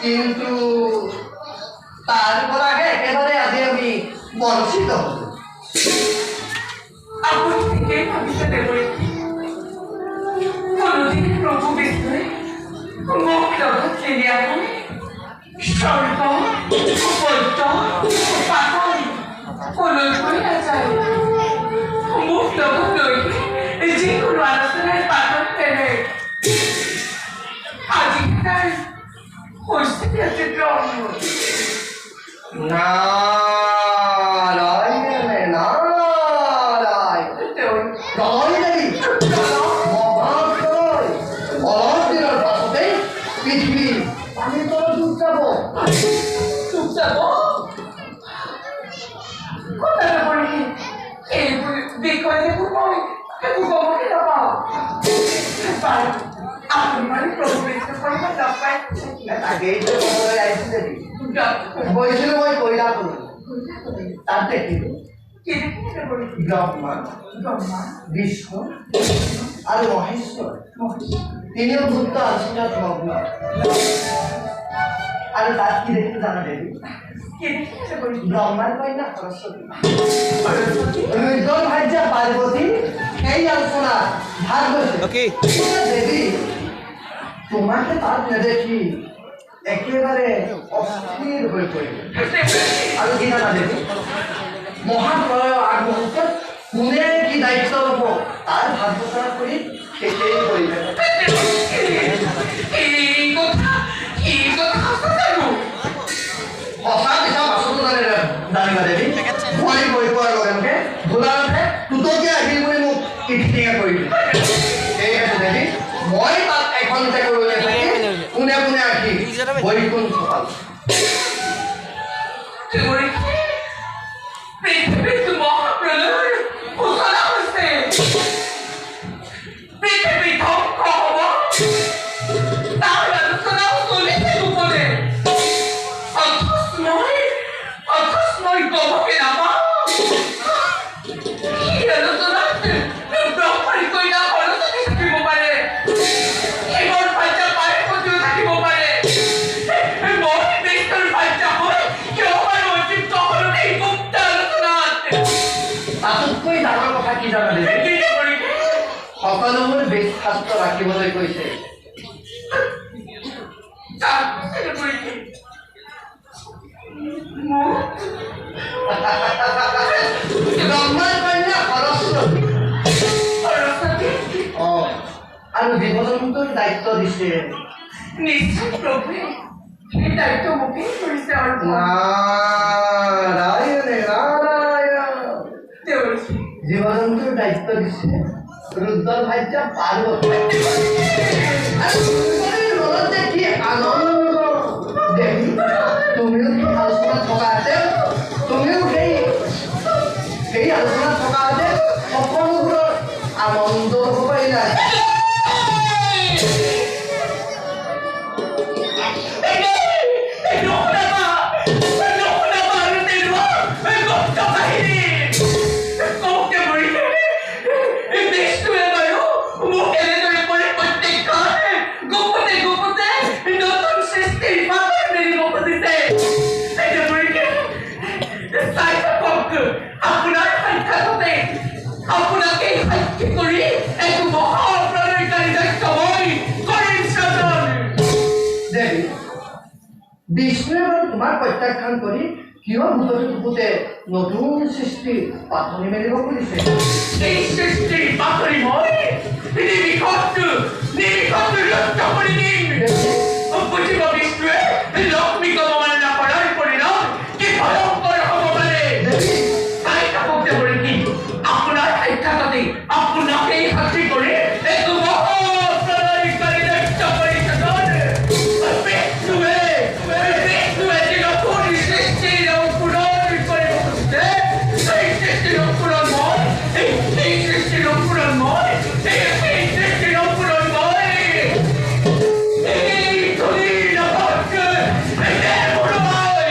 কিন্তু তারপর আগে একেবারে আগে আমি বঞ্চিত হব আপনি থেকে ভাবিতে দেবই কোনদিন প্রভু বিষ্ণুরে মুখ লগত চেলিয়া করে স্বল্প বৈদ্য পাতাল কলল করিয়া যায় মুখ লগত লইলে যে কোনো আলোচনায় পাতল পেলে আজিকার পরিস্থিতি আছে অন্য না বলছিল ওই কইলা তার দেখিল ব্রহ্মা বিষ্ণু আর মহেশ্বর তিনিও ভূত আশীর্বাদ মগ্ন আর তার কি দেখতে জানা দেবী ব্রহ্মার কন্যা সরস্বতী রুদ্র ভাজ্যা পার্বতী এই আলোচনা ভাগ দেবী তোমাকে তার না দেখি একেবারে অস্থির হয়ে পড়বে আর কি জানা দেবী মহাপ্রলয় আগ মুহূর্তে কোনে কি দায়িত্ব লব তার ভাগ্যচনা করি শেষেই পড়িবে সঁচা পিছা বাছতো জানিবা দেবী মই গৈ পোৱাৰ লগে লগে ভোলাতে তুতকে আহিল বুলি মোক ইঠিঙা কৰিলে ঠিক আছে দেবী মই তাত এখন চাকৰি থাকি কোনে কোনে আহি বৈকুণ্ঠ পাল পৃথিবীত মহাপ্রলয় ঘোষণা হচ্ছে পৃথিবী ধ্বংস হব তার আলোচনাও চলেছে উপরে অথচ নয় গভকে নামা এই আলোচনা ব্রহ্মার কইনা সরস্বতী থাকিব পাৰে এবাৰ ভাষা পায়ে পতিও থাকিব পাৰে মই বিষ্ণুৰ ভাষা হয় কিয় হয় অচিন্ত হলো এই গুপ্ত আলোচনা তাতোতকৈ ডাঙৰ কথা কি জানা দেবী সকলোবোৰ বেদ শাস্ত্ৰ ৰাখিবলৈ কৈছে ব্ৰহ্মাৰ কন্যা সৰস্বতী আৰু জীৱ-জন্তুৰ দায়িত্ব দিছে নিশ্চয় প্ৰভুৱে এই দায়িত্ব মোকেই কৰিছে জীৱ-জন্তুৰ দায়িত্ব দিছে ৰুদ্ৰ ভাজ্যা পাৰ্বতী মনত যে কি আনন্দ দেবী তুমিও আলোচনাত থকা হেঁতেন তুমিও সেই আলোচনাত থকা হেঁতেন সকলোবোৰৰ আনন্দ হ'ব পাৰিলা সাক্ষী কৰি এক মহাপ্ৰলয়কাৰী দায়িত্ব মই কৰিম শাসন। দেৱী, বিষ্ণুৱে বাৰু তোমাক প্ৰত্যাখ্যান কৰি কিয় ভূততে নতুন সৃষ্টি পাথনি মেলিব খুজিছে? এই সৃষ্টিৰ পাথনি মই নিমিষত লুপ্ত কৰি দিম। বুজিব বিষ্ণুৱে লক্ষ্মীক অৱমাননা কৰাৰ পৰিণাম কি ভয়ংকৰ হ'ব পাৰে। তাই কাপোৰ দেৱৰ কি আপোনাৰ সাক্ষাততে আপোনাকেই সাক্ষী কৰি এক মহাপ্ৰলয়কাৰী দায়িত্ব কৰি শাসন। বিষ্ণুৱে যি নতুন সৃষ্টিৰ অংকুৰণ কৰিব খুজিছে, এই সৃষ্টিৰ অংকুৰণ মই, এই সৃষ্টিৰ অংকুৰণ মই, এই সৃষ্টিৰ অংকুৰণ মই। এই ধূলিৰ লগত মোৰ মই।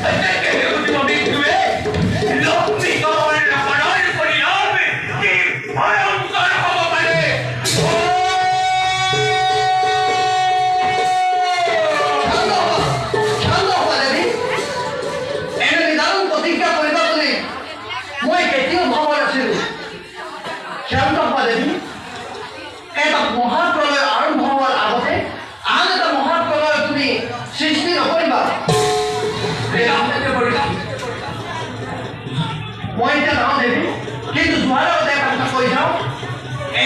তাকে সুধিব বিষ্ণুৱে লক্ষ্মীক অৱমাননা কৰাৰ পৰিণাম কি ভয়ংকৰ হ'ব পাৰে। শান্ত হোৱা দেৱী, এনে নিদাৰুণ প্ৰতিজ্ঞা কৰিবা বুলি মই কেতিয়াও ভবা নাছিলো। শান্ত হোৱা দেৱী, এটা মহাপ্ৰলয় আৰম্ভ হোৱাৰ আগতে আন এটা মহাপ্ৰলয় তুমি সৃষ্টি নকৰিবা। মই এতিয়া যাওঁ দেৱী, কিন্তু যোৱাৰ আগতে এটা কথা কৈ যাওঁ,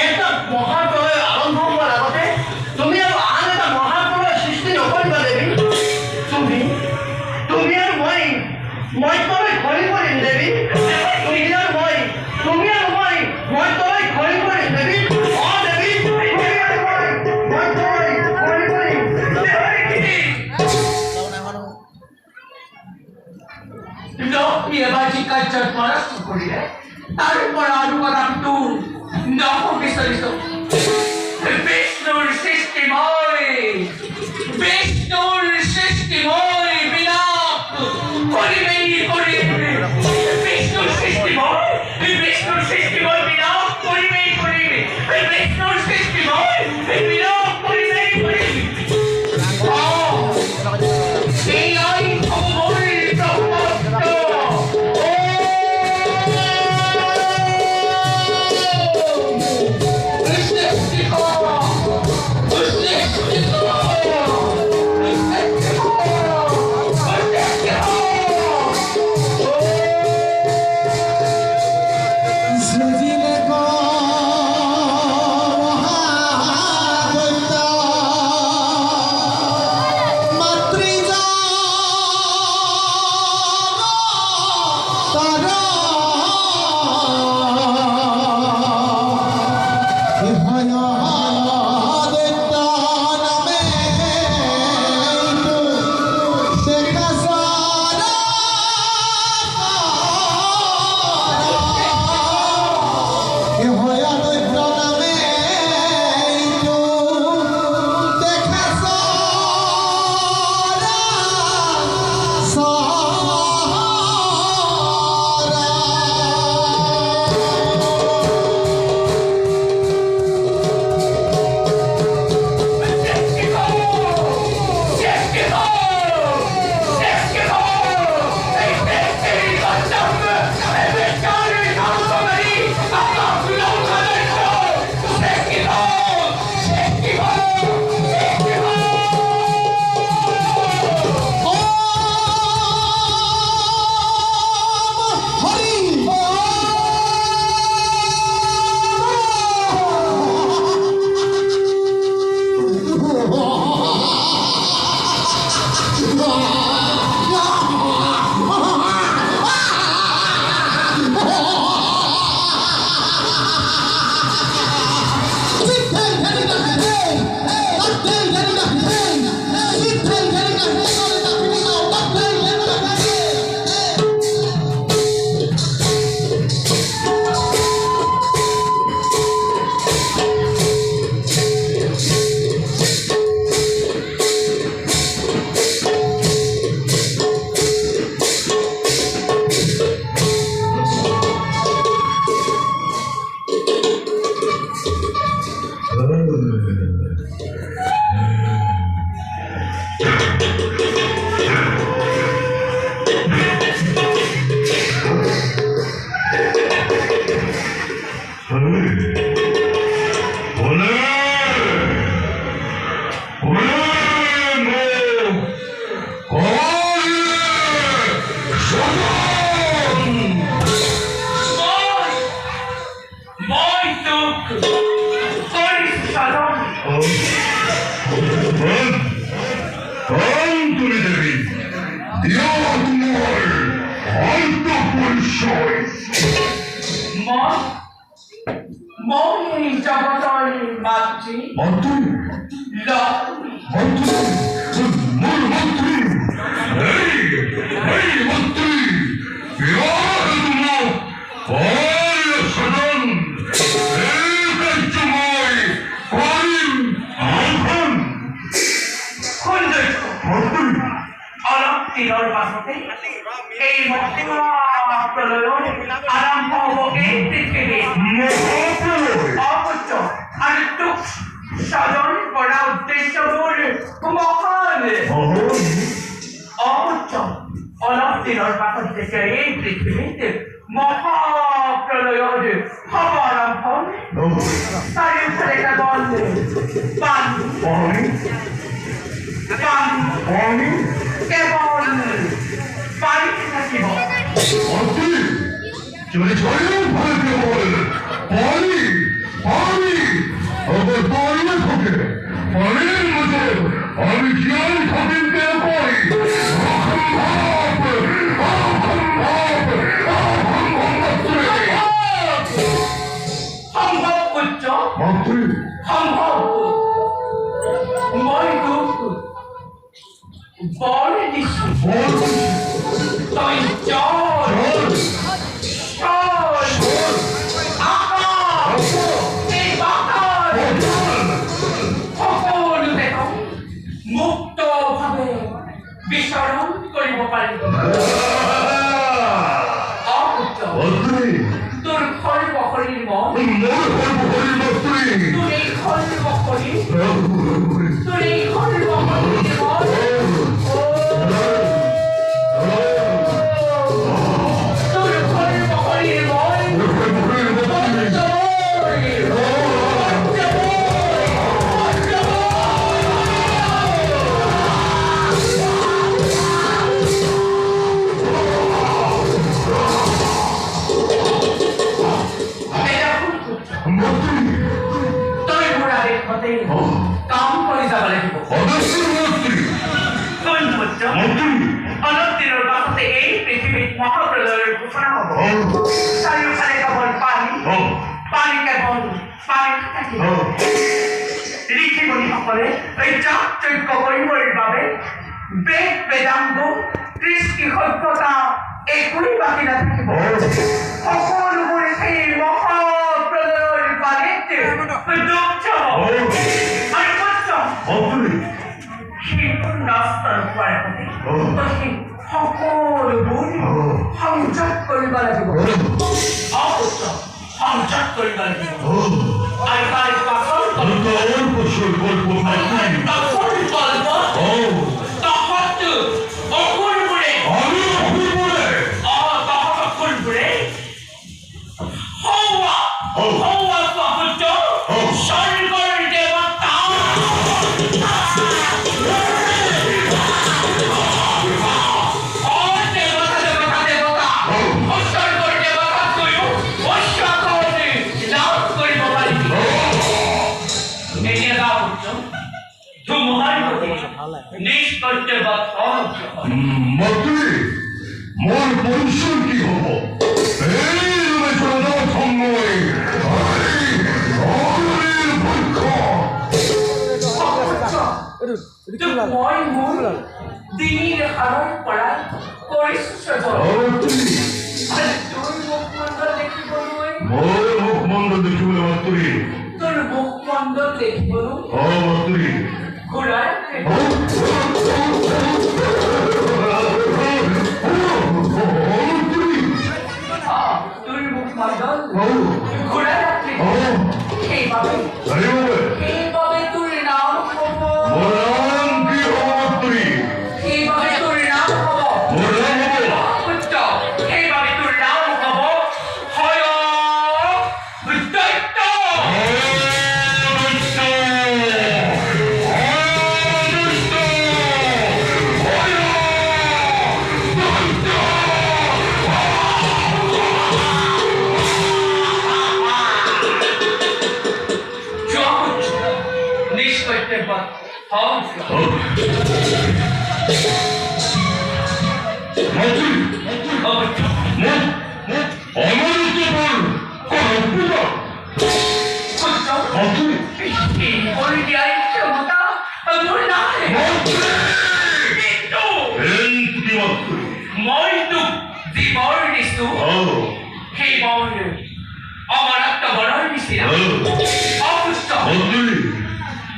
এটা মহাপ্ৰলয় আৰম্ভ হোৱাৰ আগতে তুমি আৰু আন এটা মহাপ্ৰলয় সৃষ্টি নকৰিবা দেৱী। তুমি আৰু মই তলৈ ঘৰি কৰিম দেৱী। তুমি আৰু মই তলৈ ঘৰি কৰিম দেৱী। অ দেৱী, তুমি আৰু মই তলৈ ঘৰি কৰিম। লক্ষ্মী এবাৰ যি কাৰ্যত পৰাস্ত কৰিলে তাৰ পৰা অনুবাদটো নহ বিচাৰিছো। বিষ্ণুৰ সৃষ্টি মই বিনাশ কৰিমেই কৰিম। বিষ্ণুৰ সৃষ্টি মই বিনাশ কৰিমেই কৰিম। বিষ্ণুৰ সৃষ্টি মই বিনাশ কৰিমেই কৰিম। এয়াই হ'ব মোৰ ব্ৰহ্মাস্ত্ৰ।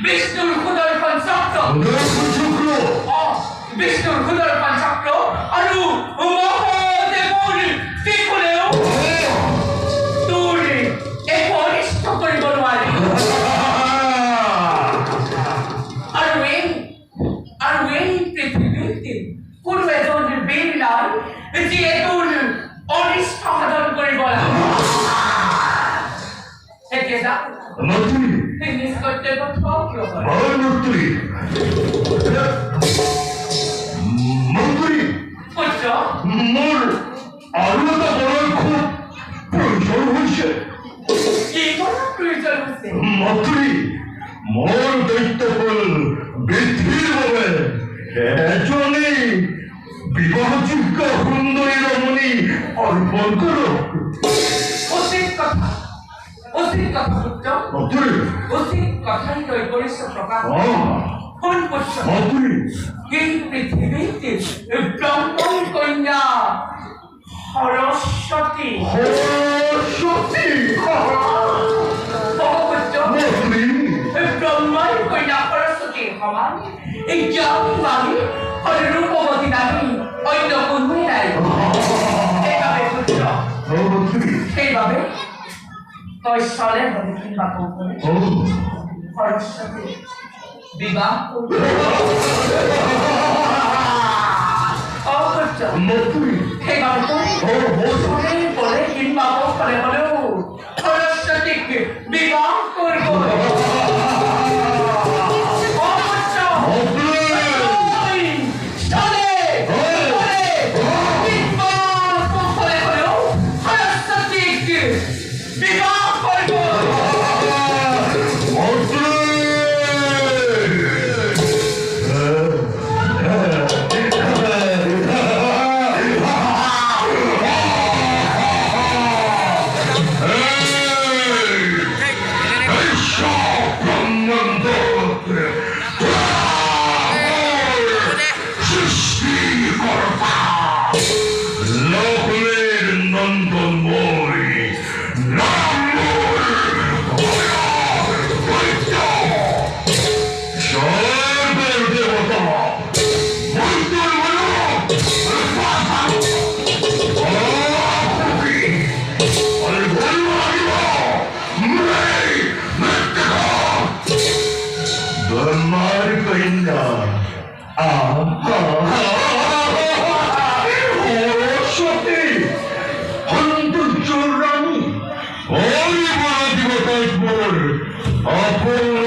বিষ্ণুৰ ক্ষুদৰ্পণ চক্ৰ বিষ্ণুৰ ক্ষুদৰ্পণ চক্ৰ আৰু মহাদেৱৰ ত্ৰিশূলেও তোৰ একো অনিষ্ট কৰিব নোৱাৰে আৰু এই পৃথিৱীত কোনো এজন বীৰ নাই যিয়ে তোৰ অনিষ্ট সাধন কৰিব লাগে এতিয়া যা মোৰ দৈত্য হ'ল বৃদ্ধিৰ বাবে এজনী বিবাহযোগ্য সুন্দৰী ৰমণী অৰ্পণ কৰক উচিত কথা পুত্ৰ উচিত কথাই তই কৰিছ প্ৰকাশ শুন পুত্ৰ এই পৃথিৱীত ব্ৰহ্মৰ কন্যা সৰস্বতী ব্ৰহ্মৰ কন্যা সৰস্বতীৰ সমান এই জ্ঞানী বাণী আৰু ৰূপৱতী নাৰী অন্য কোনোৱেই নাই সেইবাবে পুত্ৰ সেইবাবে তই চলে হবে কিংবা কৌশলে সরস্বতী বিবাহ সেইবাবে তই বলে কিংবা কৌশলে হলেও সরস্বতীকে বিবাহ করব আপন